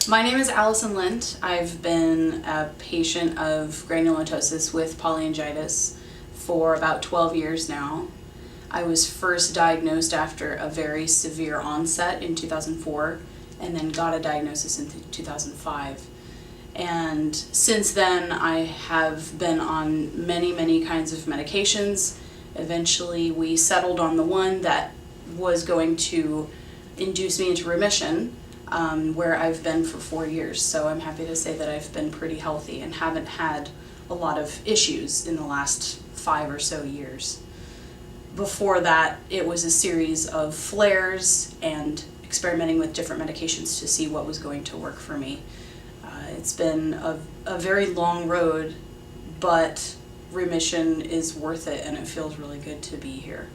My name is Allison Lint. I've been a patient of granulomatosis with polyangiitis for about 12 years now. I was first diagnosed after a very severe onset in 2004 and then got a diagnosis in 2005. And since then I have been on many kinds of medications. Eventually we settled on the one that was going to induce me into remission, where I've been for 4 years. So I'm happy to say that I've been pretty healthy and haven't had a lot of issues in the last 5 or so years. Before that, it was a series of flares and experimenting with different medications to see what was going to work for me. It's been a very long road, but remission is worth it and it feels really good to be here.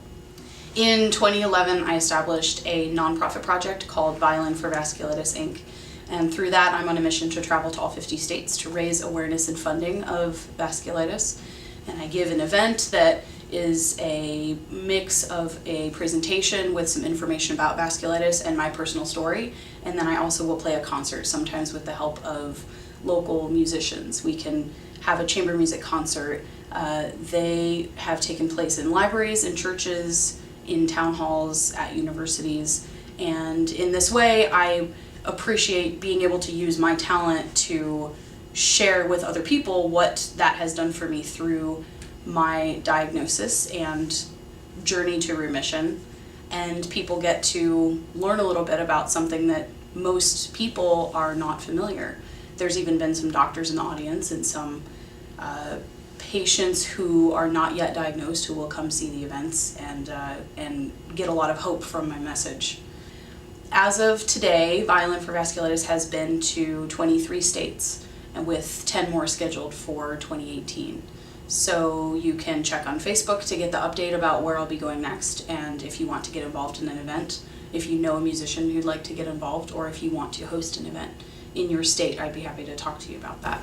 In 2011, I established a nonprofit project called Lint for Vasculitis, Inc. And through that, I'm on a mission to travel to all 50 states to raise awareness and funding of vasculitis. And I give an event that is a mix of a presentation with some information about vasculitis and my personal story. And then I also will play a concert, sometimes with the help of local musicians. We can have a chamber music concert. They have taken place in libraries, in churches, in town halls, at universities. And in this way, I appreciate being able to use my talent to share with other people what that has done for me through my diagnosis and journey to remission. And people get to learn a little bit about something that most people are not familiar. There's even been some doctors in the audience and some patients who are not yet diagnosed who will come see the events and get a lot of hope from my message. As of today, Lint for Vasculitis has been to 23 states, and with 10 more scheduled for 2018. So you can check on Facebook to get the update about where I'll be going next, and if you want to get involved in an event, if you know a musician who'd like to get involved, or if you want to host an event in your state, I'd be happy to talk to you about that.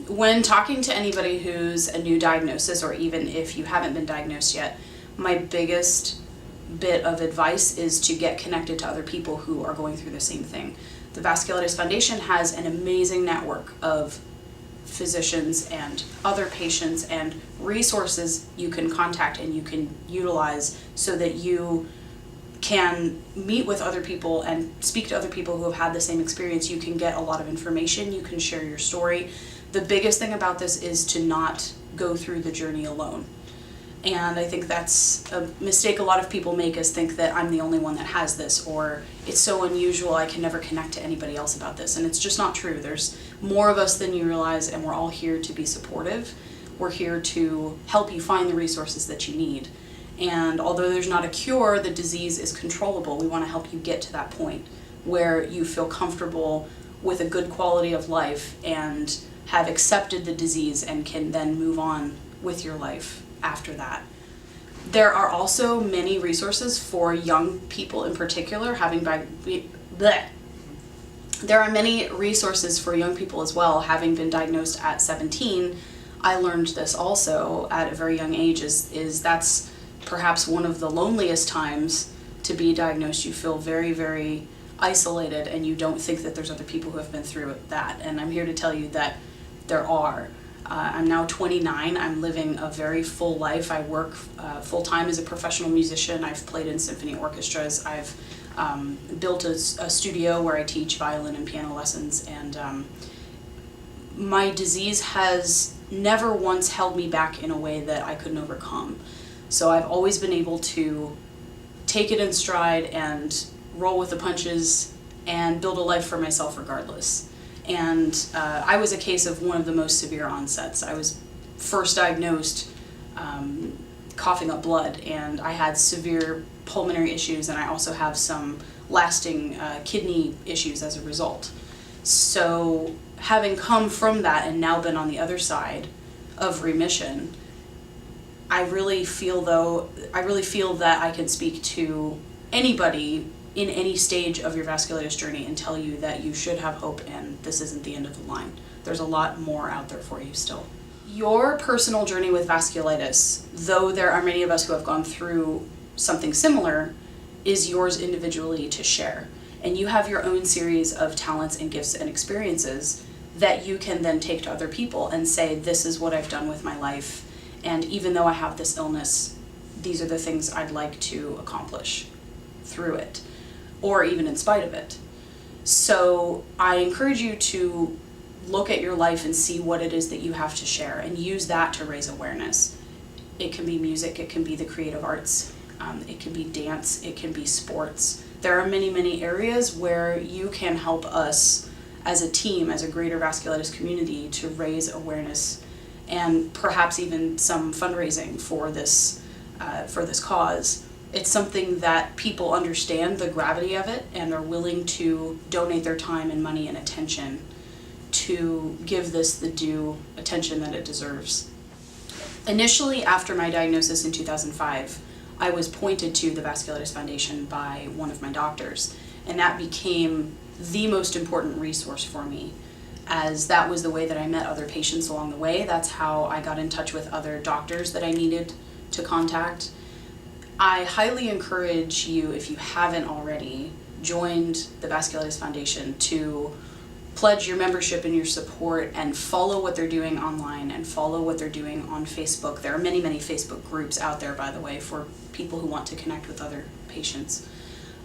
When talking to anybody who's a new diagnosis, or even if you haven't been diagnosed yet, my biggest bit of advice is to get connected to other people who are going through the same thing. The Vasculitis Foundation has an amazing network of physicians and other patients and resources you can contact and you can utilize so that you can meet with other people and speak to other people who have had the same experience. You can get a lot of information, you can share your story. The biggest thing about this is to not go through the journey alone. And I think that's a mistake a lot of people make, is think that I'm the only one that has this, or it's so unusual I can never connect to anybody else about this. And it's just not true. There's more of us than you realize, and we're all here to be supportive. We're here to help you find the resources that you need. And although there's not a cure, the disease is controllable. We want to help you get to that point where you feel comfortable with a good quality of life and have accepted the disease and can then move on with your life after that. There are also many resources for young people in particular, There are many resources for young people as well. Having been diagnosed at 17, I learned this also at a very young age, is that's perhaps one of the loneliest times to be diagnosed. You feel very isolated and you don't think that there's other people who have been through that. And I'm here to tell you that there are. I'm now 29. I'm living a very full life. I work full-time as a professional musician. I've played in symphony orchestras. I've built a studio where I teach violin and piano lessons, and my disease has never once held me back in a way that I couldn't overcome. So I've always been able to take it in stride and roll with the punches and build a life for myself regardless. And I was a case of one of the most severe onsets. I was first diagnosed coughing up blood, and I had severe pulmonary issues, and I also have some lasting kidney issues as a result. So having come from that and now been on the other side of remission, I really feel that I can speak to anybody in any stage of your vasculitis journey and tell you that you should have hope and this isn't the end of the line. There's a lot more out there for you still. Your personal journey with vasculitis, though there are many of us who have gone through something similar, is yours individually to share. And you have your own series of talents and gifts and experiences that you can then take to other people and say, this is what I've done with my life. And even though I have this illness, these are the things I'd like to accomplish through it, or even in spite of it. So I encourage you to look at your life and see what it is that you have to share and use that to raise awareness. It can be music, it can be the creative arts, it can be dance, it can be sports. There are many, many areas where you can help us as a team, as a greater vasculitis community, to raise awareness and perhaps even some fundraising for this cause. It's something that people understand the gravity of it and are willing to donate their time and money and attention to give this the due attention that it deserves. Initially, after my diagnosis in 2005, I was pointed to the Vasculitis Foundation by one of my doctors, and that became the most important resource for me, as that was the way that I met other patients along the way. That's how I got in touch with other doctors that I needed to contact. I highly encourage you, if you haven't already joined the Vasculitis Foundation, to pledge your membership and your support and follow what they're doing online and follow what they're doing on Facebook. There are many, many Facebook groups out there, by the way, for people who want to connect with other patients.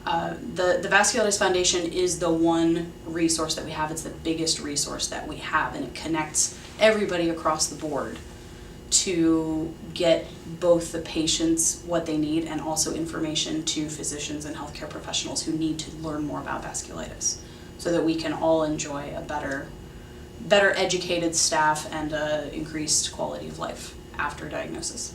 The Vasculitis Foundation is the one resource that we have. It's the biggest resource that we have, and it connects everybody across the board to get both the patients what they need and also information to physicians and healthcare professionals who need to learn more about vasculitis, so that we can all enjoy a better educated staff and increased quality of life after diagnosis.